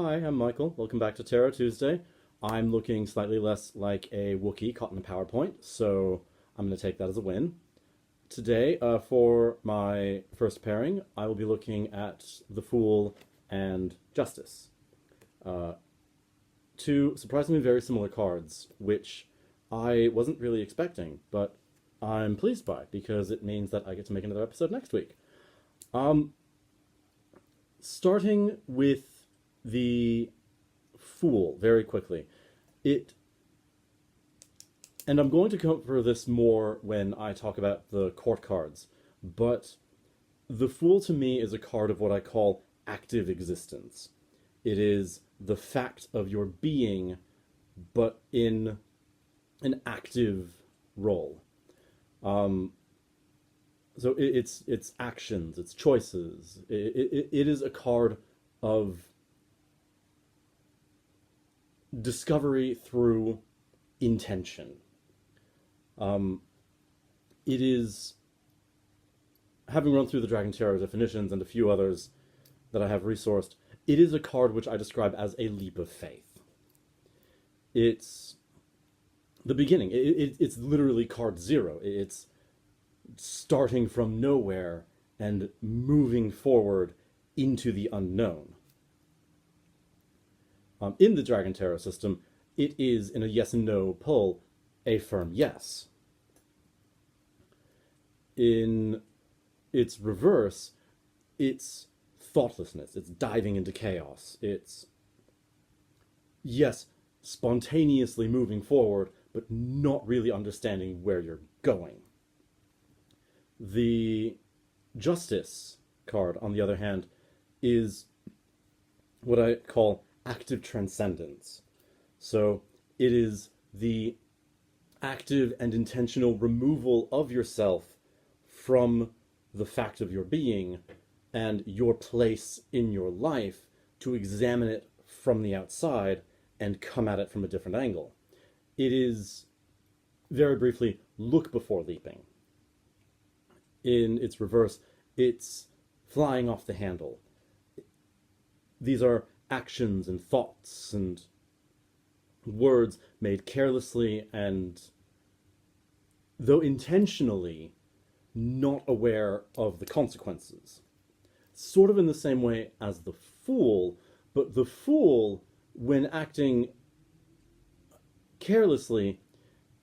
Hi, I'm Michael. Welcome back to Terror Tuesday. I'm looking slightly less like a Wookiee caught in a PowerPoint, so I'm going to take that as a win. Today, for my first pairing, I will be looking at the Fool and Justice. Two surprisingly very similar cards, which I wasn't really expecting, but I'm pleased by, because it means that I get to make another episode next week. Starting with the Fool very quickly. And I'm going to cover this more when I talk about the court cards, but the Fool to me is a card of what I call active existence. It is the fact of your being, but in an active role. So it's actions, it's choices. It is a card of discovery through intention. It is, having run through the Dragon Tarot definitions and a few others that I have resourced, it is a card which I describe as a leap of faith. It's the beginning. It's literally card zero. It's starting from nowhere and moving forward into the unknown. In the Dragon Tarot system, it is, in a yes and no pull, a firm yes. In its reverse, it's thoughtlessness, it's diving into chaos, it's, yes, spontaneously moving forward, but not really understanding where you're going. The Justice card, on the other hand, is what I call active transcendence. So it is the active and intentional removal of yourself from the fact of your being and your place in your life to examine it from the outside and come at it from a different angle. It is, very briefly, look before leaping. In its reverse, it's flying off the handle. These are actions and thoughts and words made carelessly and, though intentionally, not aware of the consequences. Sort of in the same way as the Fool, but the Fool, when acting carelessly,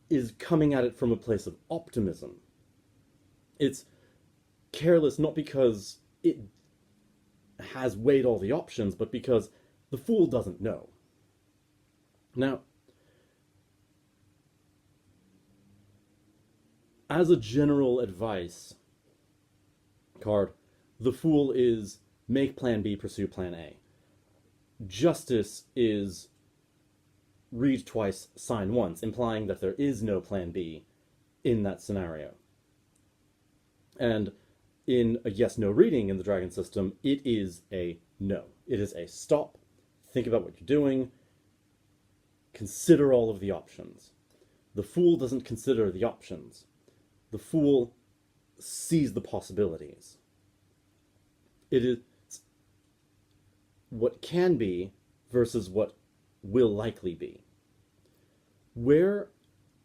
is coming at it from a place of optimism. It's careless not because it has weighed all the options, but because the Fool doesn't know. Now, as a general advice card, the Fool is make plan B, pursue plan A. Justice is read twice, sign once, implying that there is no plan B in that scenario. And in a yes-no reading in the Dragon system, it is a no. It is a stop, think about what you're doing, consider all of the options. The Fool doesn't consider the options. The Fool sees the possibilities. It is what can be versus what will likely be. Where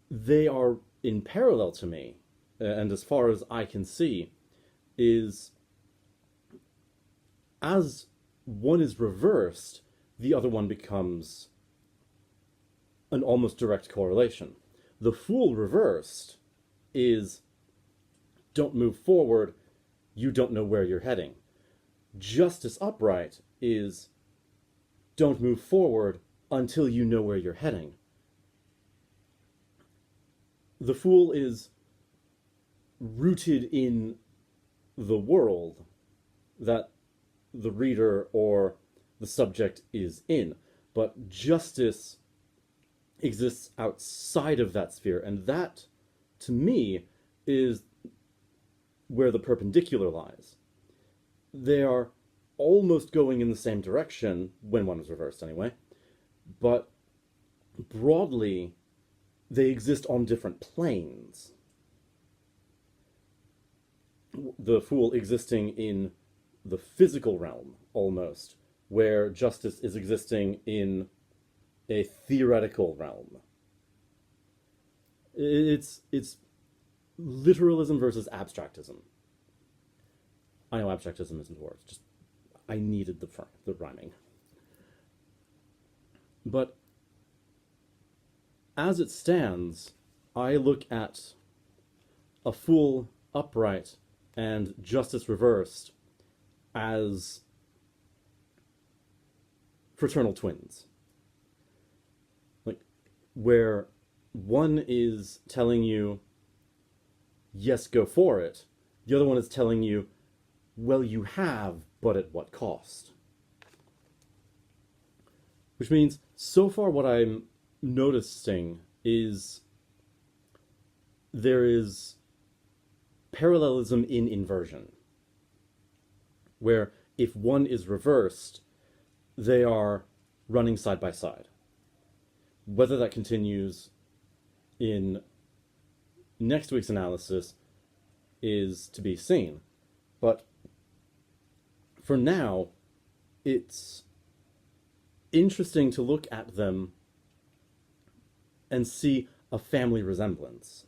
they are in parallel to me, and as far as I can see, is as one is reversed, the other one becomes an almost direct correlation. The Fool reversed is don't move forward, you don't know where you're heading. Justice upright is don't move forward until you know where you're heading. The Fool is rooted in the world that the reader or the subject is in, but justice exists outside of that sphere, and that, to me, is where the perpendicular lies. They are almost going in the same direction, when one is reversed anyway, but broadly, they exist on different planes. The Fool existing in the physical realm, almost, where justice is existing in a theoretical realm. It's literalism versus abstractism. I know abstractism isn't a word, just I needed the rhyming. But as it stands, I look at a fool upright and justice reversed as fraternal twins. Like, where one is telling you, yes, go for it. The other one is telling you, well, you have, but at what cost? Which means, so far what I'm noticing is there is parallelism in inversion, where if one is reversed, they are running side by side. Whether that continues in next week's analysis is to be seen. But for now, it's interesting to look at them and see a family resemblance.